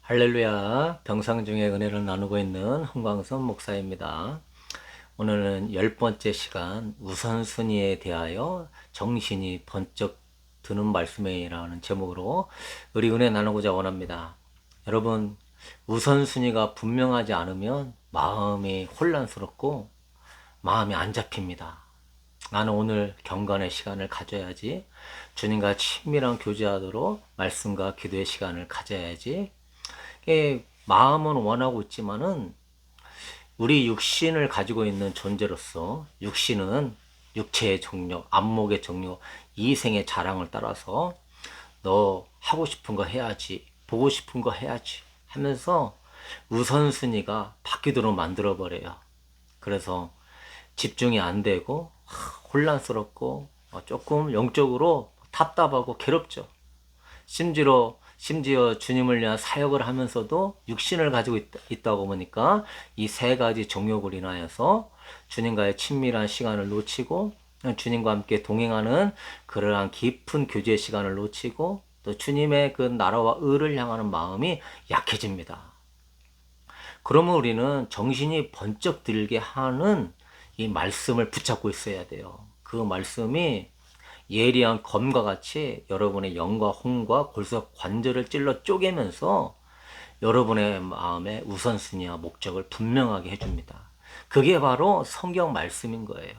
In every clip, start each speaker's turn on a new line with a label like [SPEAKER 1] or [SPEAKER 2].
[SPEAKER 1] 할렐루야, 병상 중에 은혜를 나누고 있는 흥광선 목사입니다. 오늘은 10번째 시간 우선순위에 대하여 정신이 번쩍 드는 말씀이라는 제목으로 우리 은혜 나누고자 원합니다. 여러분, 우선순위가 분명하지 않으면 마음이 혼란스럽고 마음이 안 잡힙니다. 나는 오늘 경건의 시간을 가져야지, 주님과 친밀한 교제하도록 말씀과 기도의 시간을 가져야지. 마음은 원하고 있지만은 우리 육신을 가지고 있는 존재로서 육신은 육체의 정욕, 안목의 정욕, 이생의 자랑을 따라서 너 하고 싶은 거 해야지, 보고 싶은 거 해야지 하면서 우선순위가 바뀌도록 만들어버려요. 그래서 집중이 안 되고 혼란스럽고 조금 영적으로 답답하고 괴롭죠. 심지어 주님을 위한 사역을 하면서도 육신을 가지고 있다고 보니까 이 세 가지 정욕을 인하여서 주님과의 친밀한 시간을 놓치고 주님과 함께 동행하는 그러한 깊은 교제 시간을 놓치고 또 주님의 그 나라와 의를 향하는 마음이 약해집니다. 그러면 우리는 정신이 번쩍 들게 하는 이 말씀을 붙잡고 있어야 돼요. 그 말씀이 예리한 검과 같이 여러분의 영과 혼과 골수 관절을 찔러 쪼개면서 여러분의 마음의 우선순위와 목적을 분명하게 해줍니다. 그게 바로 성경 말씀인 거예요.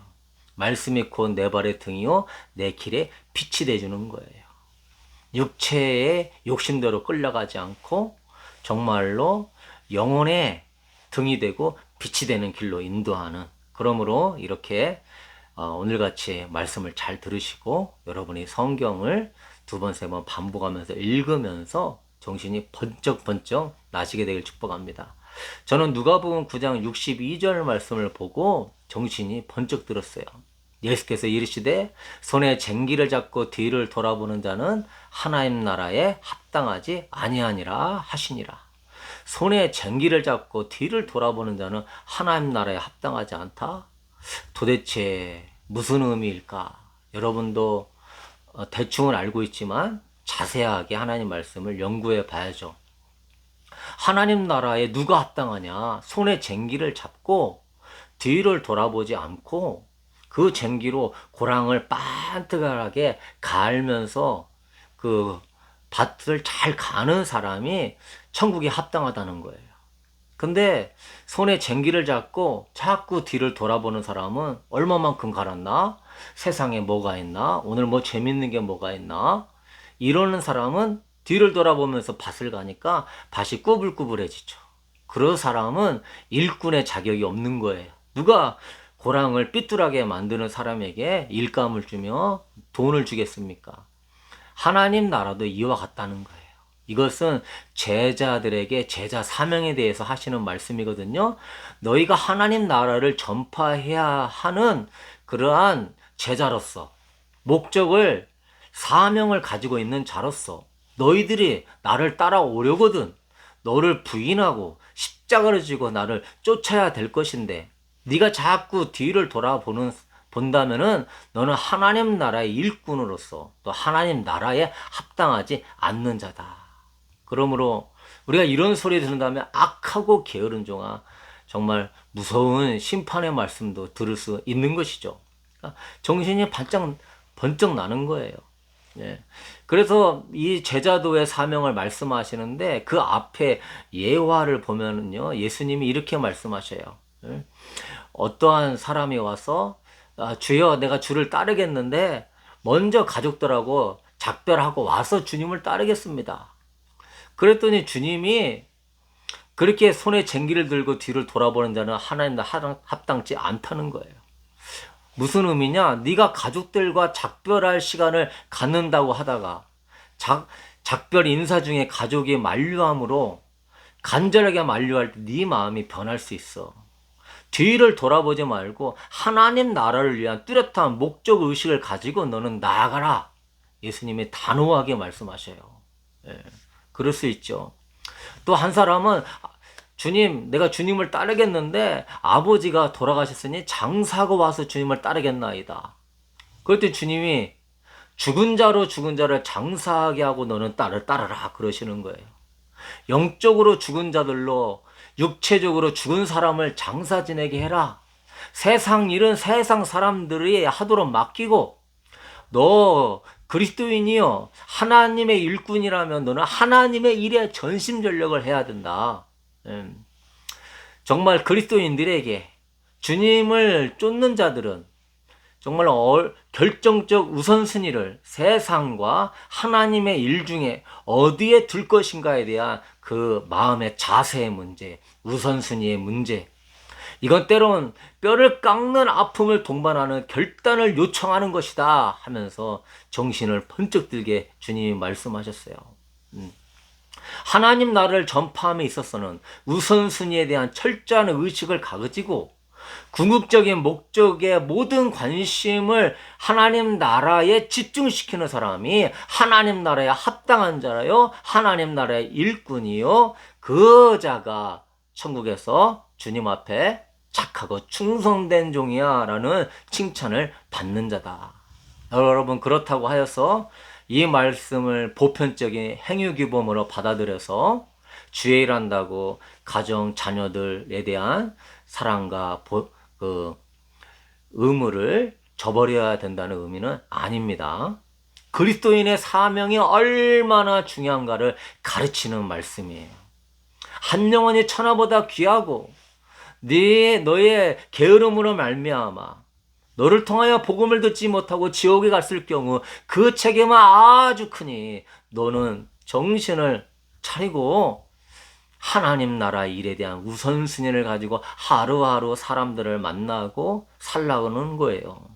[SPEAKER 1] 말씀이 곧 내 발의 등이요 내 길에 빛이 되주는 거예요. 육체의 욕심대로 끌려가지 않고 정말로 영혼의 등이 되고 빛이 되는 길로 인도하는, 그러므로 이렇게 오늘같이 말씀을 잘 들으시고 여러분이 성경을 두 번, 세 번 반복하면서 읽으면서 정신이 번쩍번쩍 나시게 되길 축복합니다. 저는 누가복음 9장 62절 말씀을 보고 정신이 번쩍 들었어요. 예수께서 이르시되 손에 쟁기를 잡고 뒤를 돌아보는 자는 하나님 나라에 합당하지 아니하니라 하시니라. 손에 쟁기를 잡고 뒤를 돌아보는 자는 하나님 나라에 합당하지 않다? 도대체 무슨 의미일까? 여러분도 대충은 알고 있지만 자세하게 하나님 말씀을 연구해 봐야죠. 하나님 나라에 누가 합당하냐? 손에 쟁기를 잡고 뒤를 돌아보지 않고 그 쟁기로 고랑을 반듯하게 갈면서 그 밭을 잘 가는 사람이 천국에 합당하다는 거예요. 근데 손에 쟁기를 잡고 자꾸 뒤를 돌아보는 사람은 얼마만큼 갈았나? 세상에 뭐가 있나? 오늘 뭐 재밌는 게 뭐가 있나? 이러는 사람은 뒤를 돌아보면서 밭을 가니까 밭이 꾸불꾸불해지죠. 그런 사람은 일꾼의 자격이 없는 거예요. 누가 고랑을 삐뚤하게 만드는 사람에게 일감을 주며 돈을 주겠습니까? 하나님 나라도 이와 같다는 거예요. 이것은 제자들에게 제자 사명에 대해서 하시는 말씀이거든요. 너희가 하나님 나라를 전파해야 하는 그러한 제자로서, 목적을, 사명을 가지고 있는 자로서 너희들이 나를 따라오려거든 너를 부인하고 십자가를 지고 나를 쫓아야 될 것인데 네가 자꾸 뒤를 본다면은 너는 하나님 나라의 일꾼으로서 또 하나님 나라에 합당하지 않는 자다. 그러므로 우리가 이런 소리 듣는다면 악하고 게으른 종아, 정말 무서운 심판의 말씀도 들을 수 있는 것이죠. 그러니까 정신이 번쩍 나는 거예요. 예. 그래서 이 제자도의 사명을 말씀하시는데 그 앞에 예화를 보면은요, 예수님이 이렇게 말씀하셔요. 예. 어떠한 사람이 와서 주여 내가 주를 따르겠는데 먼저 가족들하고 작별하고 와서 주님을 따르겠습니다. 그랬더니 주님이 그렇게 손에 쟁기를 들고 뒤를 돌아보는 자는 하나님 합당치 않다는 거예요. 무슨 의미냐? 네가 가족들과 작별할 시간을 갖는다고 하다가 작별 인사 중에 가족이 만류함으로 간절하게 만류할 때 네 마음이 변할 수 있어. 뒤를 돌아보지 말고 하나님 나라를 위한 뚜렷한 목적 의식을 가지고 너는 나아가라. 예수님이 단호하게 말씀하셔요. 예, 그럴 수 있죠. 또 한 사람은 주님, 내가 주님을 따르겠는데 아버지가 돌아가셨으니 장사하고 와서 주님을 따르겠나이다. 그럴 때 주님이 죽은 자로 죽은 자를 장사하게 하고 너는 딸을 따르라 그러시는 거예요. 영적으로 죽은 자들로 육체적으로 죽은 사람을 장사 지내게 해라. 세상 일은 세상 사람들이 하도록 맡기고, 너 그리스도인이요, 하나님의 일꾼이라면 너는 하나님의 일에 전심전력을 해야 된다. 정말 그리스도인들에게 주님을 쫓는 자들은 정말 결정적 우선순위를 세상과 하나님의 일 중에 어디에 둘 것인가에 대한 그 마음의 자세의 문제, 우선순위의 문제, 이건 때론 뼈를 깎는 아픔을 동반하는 결단을 요청하는 것이다 하면서 정신을 번쩍 들게 주님이 말씀하셨어요. 하나님 나라를 전파함에 있어서는 우선순위에 대한 철저한 의식을 가지고 궁극적인 목적의 모든 관심을 하나님 나라에 집중시키는 사람이 하나님 나라에 합당한 자라요, 하나님 나라의 일꾼이요, 그 자가 천국에서 주님 앞에 착하고 충성된 종이야 라는 칭찬을 받는 자다. 여러분, 그렇다고 하여서 이 말씀을 보편적인 행위규범으로 받아들여서 주의 일한다고 가정, 자녀들에 대한 사랑과 의무를 저버려야 된다는 의미는 아닙니다. 그리스도인의 사명이 얼마나 중요한가를 가르치는 말씀이에요. 한 영혼이 천하보다 귀하고 너의 게으름으로 말미암아 너를 통하여 복음을 듣지 못하고 지옥에 갔을 경우 그 책임은 아주 크니 너는 정신을 차리고 하나님 나라 일에 대한 우선순위를 가지고 하루하루 사람들을 만나고 살라고는 거예요.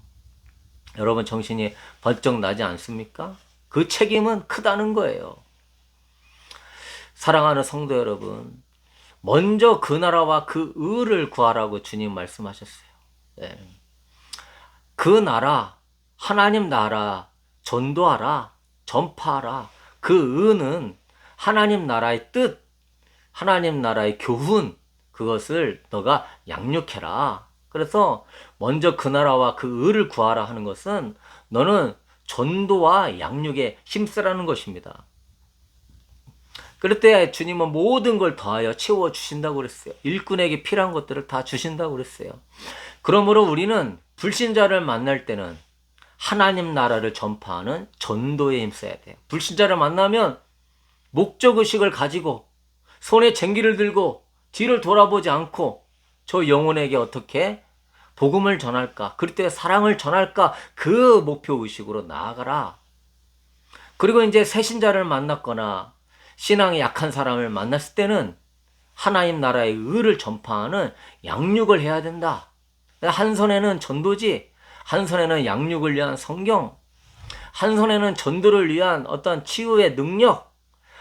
[SPEAKER 1] 여러분, 정신이 번쩍 나지 않습니까? 그 책임은 크다는 거예요. 사랑하는 성도 여러분, 먼저 그 나라와 그 의를 구하라고 주님 말씀하셨어요. 네. 그 나라, 하나님 나라 전도하라, 전파하라. 그 의는 하나님 나라의 뜻, 하나님 나라의 교훈, 그것을 너가 양육해라. 그래서 먼저 그 나라와 그 의를 구하라 하는 것은 너는 전도와 양육에 힘쓰라는 것입니다. 그럴 때 주님은 모든 걸 더하여 채워주신다고 그랬어요. 일꾼에게 필요한 것들을 다 주신다고 그랬어요. 그러므로 우리는 불신자를 만날 때는 하나님 나라를 전파하는 전도에 힘써야 돼요. 불신자를 만나면 목적의식을 가지고 손에 쟁기를 들고 뒤를 돌아보지 않고 저 영혼에게 어떻게 복음을 전할까, 그럴 때 사랑을 전할까, 그 목표의식으로 나아가라. 그리고 이제 새신자를 만났거나 신앙이 약한 사람을 만났을 때는 하나님 나라의 의를 전파하는 양육을 해야 된다. 한 손에는 전도지, 한 손에는 양육을 위한 성경, 한 손에는 전도를 위한 어떤 치유의 능력,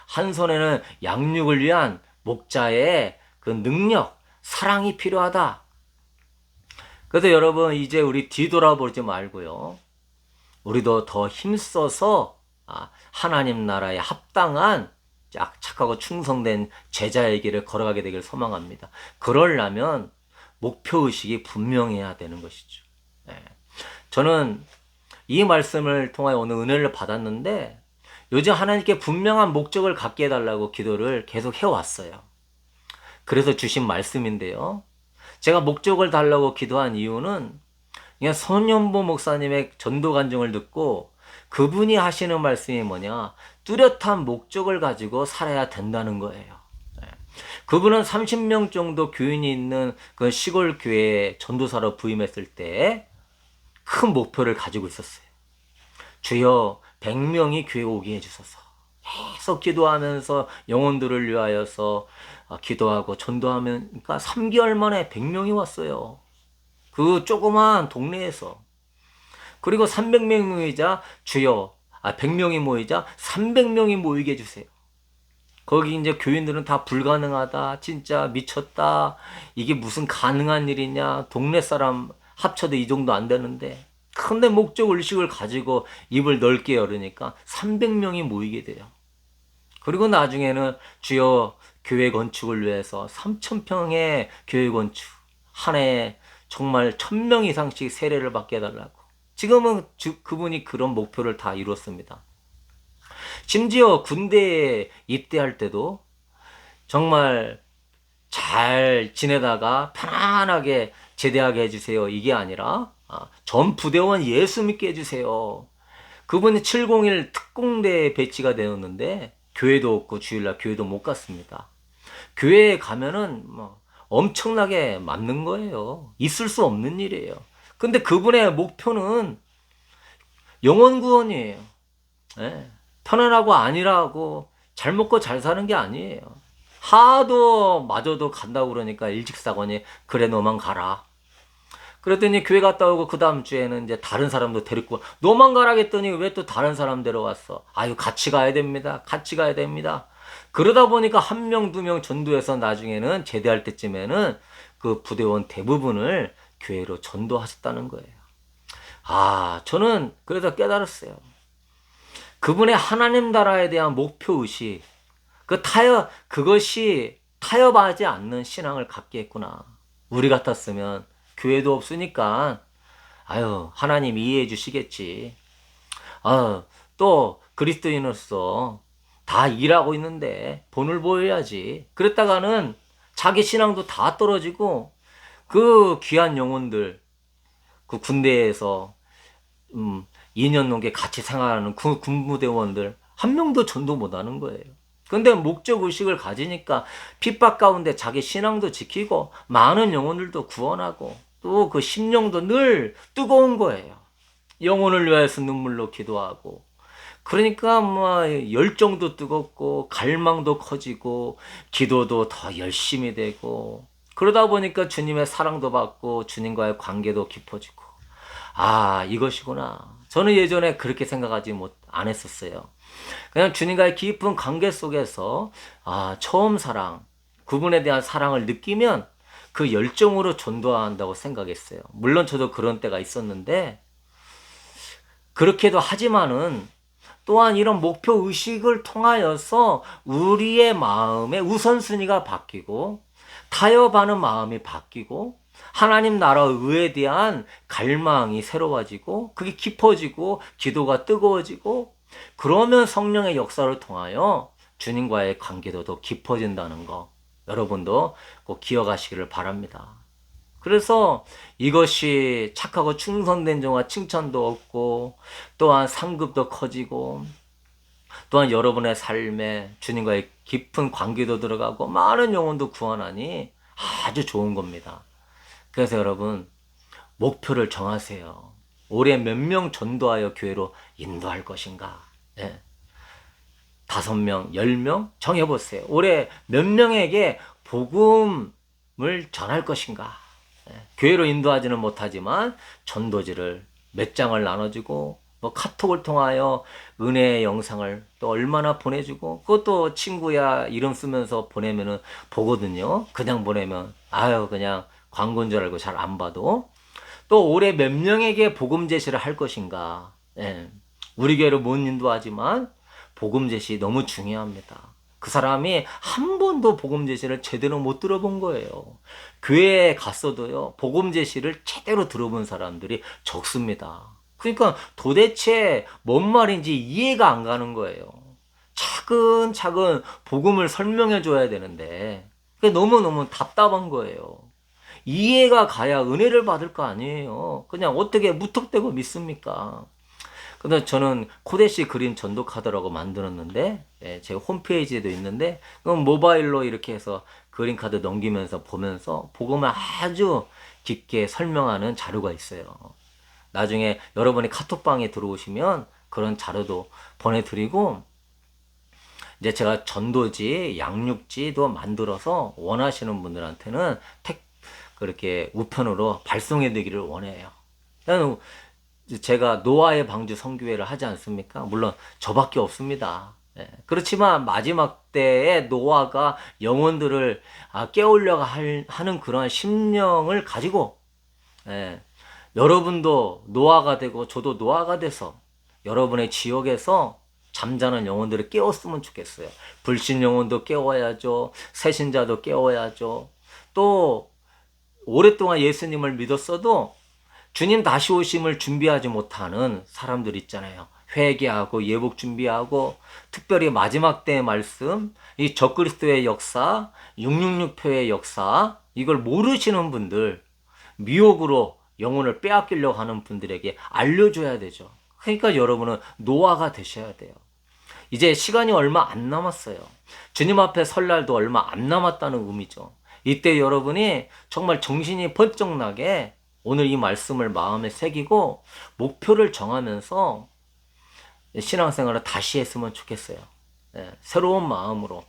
[SPEAKER 1] 한 손에는 양육을 위한 목자의 그 능력, 사랑이 필요하다. 그래서 여러분, 이제 우리 뒤돌아보지 말고요, 우리도 더 힘써서 하나님 나라에 합당한 착하고 충성된 제자의 길을 걸어가게 되길 소망합니다. 그러려면 목표의식이 분명해야 되는 것이죠. 저는 이 말씀을 통하여 오늘 은혜를 받았는데, 요즘 하나님께 분명한 목적을 갖게 해달라고 기도를 계속 해왔어요. 그래서 주신 말씀인데요, 제가 목적을 달라고 기도한 이유는 그냥 손연보 목사님의 전도 간증을 듣고 그분이 하시는 말씀이 뭐냐, 뚜렷한 목적을 가지고 살아야 된다는 거예요. 그분은 30명 정도 교인이 있는 그 시골 교회에 전도사로 부임했을 때 큰 목표를 가지고 있었어요. 주여 100명이 교회 오게 해주소서. 계속 기도하면서 영혼들을 위하여서 기도하고 전도하면, 그러니까 3개월 만에 100명이 왔어요. 그 조그만 동네에서. 그리고 300명이 모이자 주여 100명이 모이자 300명이 모이게 해주세요. 거기 이제 교인들은 다 불가능하다, 진짜 미쳤다, 이게 무슨 가능한 일이냐, 동네 사람 합쳐도 이 정도 안 되는데. 근데 목적 의식을 가지고 입을 넓게 열으니까 300명이 모이게 돼요. 그리고 나중에는 주여 교회 건축을 위해서 3,000평의 교회 건축, 한 해에 정말 1,000명 이상씩 세례를 받게 해달라고. 지금은 그분이 그런 목표를 다 이뤘습니다. 심지어 군대에 입대할 때도 정말 잘 지내다가 편안하게 제대하게 해주세요. 이게 아니라 전 부대원 예수 믿게 해주세요. 그분이 701 특공대에 배치가 되었는데 교회도 없고 주일날 교회도 못 갔습니다. 교회에 가면은 뭐 엄청나게 맞는 거예요. 있을 수 없는 일이에요. 근데 그분의 목표는 영혼 구원이에요. 예. 편안하고 안일하고 잘 먹고 잘 사는 게 아니에요. 하도 마저도 간다고 그러니까 일직사관이 그래 너만 가라. 그랬더니 교회 갔다 오고 그 다음 주에는 이제 다른 사람도 데리고 너만 가라겠더니 왜 또 다른 사람 데려왔어. 아유 같이 가야 됩니다. 같이 가야 됩니다. 그러다 보니까 한 명, 두 명 전도해서 나중에는 제대할 때쯤에는 그 부대원 대부분을 교회로 전도하셨다는 거예요. 저는 그래서 깨달았어요. 그분의 하나님 나라에 대한 목표의식, 그것이 타협하지 않는 신앙을 갖게 했구나. 우리 같았으면 교회도 없으니까, 하나님 이해해 주시겠지. 또 그리스도인으로서 다 일하고 있는데 본을 보여야지. 그랬다가는 자기 신앙도 다 떨어지고, 그 귀한 영혼들, 그 군대에서 2년 넘게 같이 생활하는 군부대원들 한 명도 전도 못하는 거예요. 근데 목적 의식을 가지니까 핍박 가운데 자기 신앙도 지키고 많은 영혼들도 구원하고 또 그 심령도 늘 뜨거운 거예요. 영혼을 위해서 눈물로 기도하고 그러니까 뭐 열정도 뜨겁고 갈망도 커지고 기도도 더 열심히 되고 그러다 보니까 주님의 사랑도 받고 주님과의 관계도 깊어지고 이것이구나. 저는 예전에 그렇게 생각하지 안 했었어요. 그냥 주님과의 깊은 관계 속에서 처음 사랑, 그분에 대한 사랑을 느끼면 그 열정으로 전도한다고 생각했어요. 물론 저도 그런 때가 있었는데 그렇게도 하지만은 또한 이런 목표 의식을 통하여서 우리의 마음의 우선순위가 바뀌고 타협하는 마음이 바뀌고 하나님 나라 의에 대한 갈망이 새로워지고 그게 깊어지고 기도가 뜨거워지고 그러면 성령의 역사를 통하여 주님과의 관계도 더 깊어진다는 거 여러분도 꼭 기억하시기를 바랍니다. 그래서 이것이 착하고 충성된 종과 칭찬도 얻고 또한 상급도 커지고 또한 여러분의 삶에 주님과의 깊은 관계도 들어가고 많은 영혼도 구원하니 아주 좋은 겁니다. 그래서 여러분 목표를 정하세요. 올해 몇 명 전도하여 교회로 인도할 것인가? 5명, 10명 정해보세요. 올해 몇 명에게 복음을 전할 것인가? 교회로 인도하지는 못하지만 전도지를 몇 장을 나눠주고 뭐 카톡을 통하여 은혜의 영상을 또 얼마나 보내주고 그것도 친구야 이름 쓰면서 보내면은 보거든요. 그냥 보내면 그냥 광고인 줄 알고 잘 안 봐도 또 올해 몇 명에게 복음 제시를 할 것인가. 우리 교회로 못 인도하지만 복음 제시 너무 중요합니다. 그 사람이 한 번도 복음 제시를 제대로 못 들어본 거예요. 교회에 갔어도요, 복음 제시를 제대로 들어본 사람들이 적습니다. 그러니까 도대체 뭔 말인지 이해가 안 가는 거예요. 차근차근 복음을 설명해 줘야 되는데, 그게 너무너무 답답한 거예요. 이해가 가야 은혜를 받을 거 아니에요. 그냥 어떻게 무턱대고 믿습니까? 근데 저는 코데시 그림 전도 카드라고 만들었는데 제 홈페이지에도 있는데 그럼 모바일로 이렇게 해서 그림 카드 넘기면서 보면서 복음을 아주 깊게 설명하는 자료가 있어요. 나중에 여러분이 카톡방에 들어오시면 그런 자료도 보내드리고 이제 제가 전도지, 양육지도 만들어서 원하시는 분들한테는 그렇게 우편으로 발송해 드리기를 원해요. 제가 노아의 방주 성교회를 하지 않습니까? 물론 저밖에 없습니다. 그렇지만 마지막 때에 노아가 영혼들을 깨우려고 하는 그러한 심령을 가지고 여러분도 노아가 되고 저도 노아가 돼서 여러분의 지역에서 잠자는 영혼들을 깨웠으면 좋겠어요. 불신 영혼도 깨워야죠. 새신자도 깨워야죠. 또 오랫동안 예수님을 믿었어도 주님 다시 오심을 준비하지 못하는 사람들 있잖아요. 회개하고 예복 준비하고 특별히 마지막 때의 말씀, 이 적그리스도의 역사, 666표의 역사 이걸 모르시는 분들, 미혹으로 영혼을 빼앗기려고 하는 분들에게 알려줘야 되죠. 그러니까 여러분은 노아가 되셔야 돼요. 이제 시간이 얼마 안 남았어요. 주님 앞에 설 날도 얼마 안 남았다는 의미죠. 이때 여러분이 정말 정신이 번쩍 나게 오늘 이 말씀을 마음에 새기고 목표를 정하면서 신앙생활을 다시 했으면 좋겠어요. 새로운 마음으로.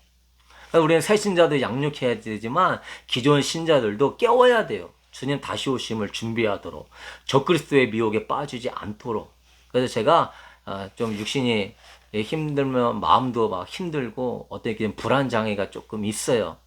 [SPEAKER 1] 우리는 새 신자도 양육해야 되지만 기존 신자들도 깨워야 돼요. 주님 다시 오심을 준비하도록, 적그리스도의 미혹에 빠지지 않도록. 그래서 제가 좀 육신이 힘들면 마음도 막 힘들고 어떤 불안장애가 조금 있어요.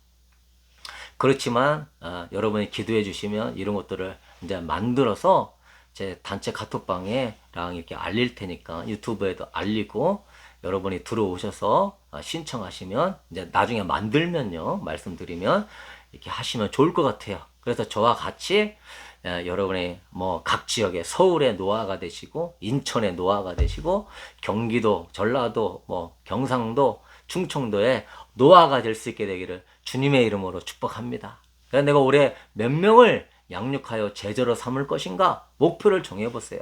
[SPEAKER 1] 그렇지만 여러분이 기도해 주시면 이런 것들을 이제 만들어서 제 단체 카톡방에랑 이렇게 알릴 테니까 유튜브에도 알리고 여러분이 들어오셔서 신청하시면 이제 나중에 만들면요 말씀드리면 이렇게 하시면 좋을 것 같아요. 그래서 저와 같이 여러분이 뭐 각 지역에 서울의 노아가 되시고 인천의 노아가 되시고 경기도, 전라도, 뭐 경상도, 충청도에 노아가 될 수 있게 되기를 주님의 이름으로 축복합니다. 그래서 내가 올해 몇 명을 양육하여 제자로 삼을 것인가 목표를 정해보세요.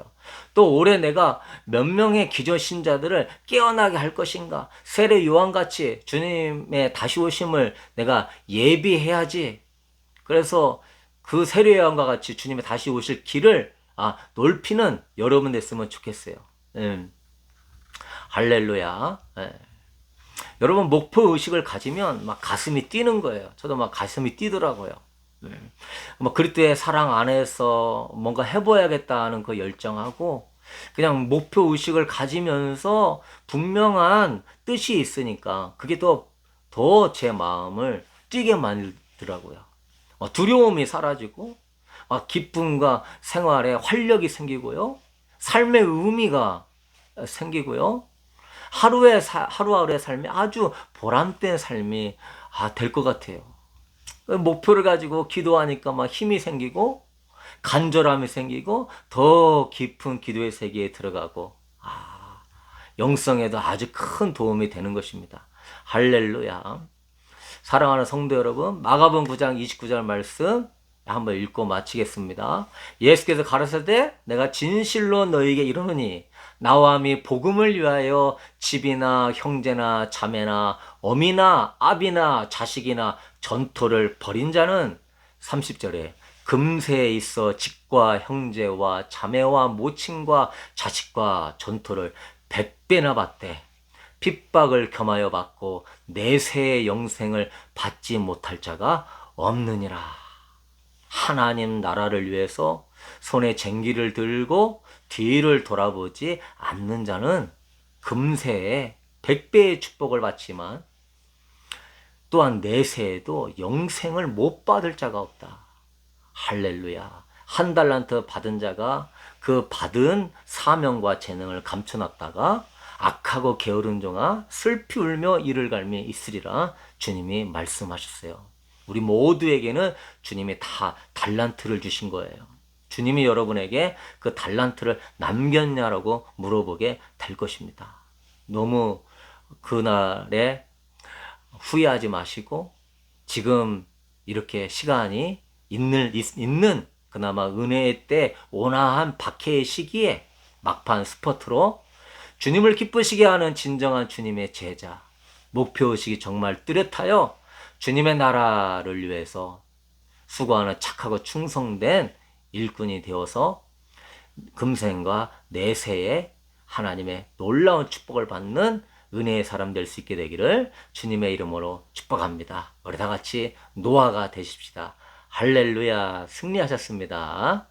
[SPEAKER 1] 또 올해 내가 몇 명의 기존 신자들을 깨어나게 할 것인가, 세례 요한같이 주님의 다시 오심을 내가 예비해야지. 그래서 그 세례 요한과 같이 주님의 다시 오실 길을 넓히는 여러분 됐으면 좋겠어요. 할렐루야. 여러분 목표 의식을 가지면 막 가슴이 뛰는 거예요. 저도 막 가슴이 뛰더라고요. 뭐 그리스도의 사랑 안에서 뭔가 해봐야겠다는 그 열정하고 그냥 목표 의식을 가지면서 분명한 뜻이 있으니까 그게 더 제 마음을 뛰게 만들더라고요. 두려움이 사라지고 기쁨과 생활에 활력이 생기고요. 삶의 의미가 생기고요. 하루하루의 삶이 아주 보람된 삶이 될 것 같아요. 목표를 가지고 기도하니까 막 힘이 생기고 간절함이 생기고 더 깊은 기도의 세계에 들어가고 영성에도 아주 큰 도움이 되는 것입니다. 할렐루야. 사랑하는 성도 여러분, 마가복음 9장 29절 말씀 한번 읽고 마치겠습니다. 예수께서 가라사대 내가 진실로 너희에게 이르노니 나와 함이 복음을 위하여 집이나 형제나 자매나 어미나 아비나 자식이나 전토를 벌인 자는 30절에 금세에 있어 집과 형제와 자매와 모친과 자식과 전토를 100배나 받되 핍박을 겸하여 받고 내세의 영생을 받지 못할 자가 없느니라. 하나님 나라를 위해서 손에 쟁기를 들고 뒤를 돌아보지 않는 자는 금세에 100배의 축복을 받지만 또한 내세에도 영생을 못 받을 자가 없다. 할렐루야. 한 달란트 받은 자가 그 받은 사명과 재능을 감춰놨다가 악하고 게으른 종아 슬피 울며 이를 갈미 있으리라 주님이 말씀하셨어요. 우리 모두에게는 주님이 다 달란트를 주신 거예요. 주님이 여러분에게 그 달란트를 남겼냐라고 물어보게 될 것입니다. 너무 그날에 후회하지 마시고 지금 이렇게 시간이 있는 그나마 은혜의 때 온화한 박해의 시기에 막판 스포트로 주님을 기쁘시게 하는 진정한 주님의 제자, 목표의식이 정말 뚜렷하여 주님의 나라를 위해서 수고하는 착하고 충성된 일꾼이 되어서 금생과 내세에 하나님의 놀라운 축복을 받는 은혜의 사람 될 수 있게 되기를 주님의 이름으로 축복합니다. 우리 다 같이 노아가 되십시다. 할렐루야. 승리하셨습니다.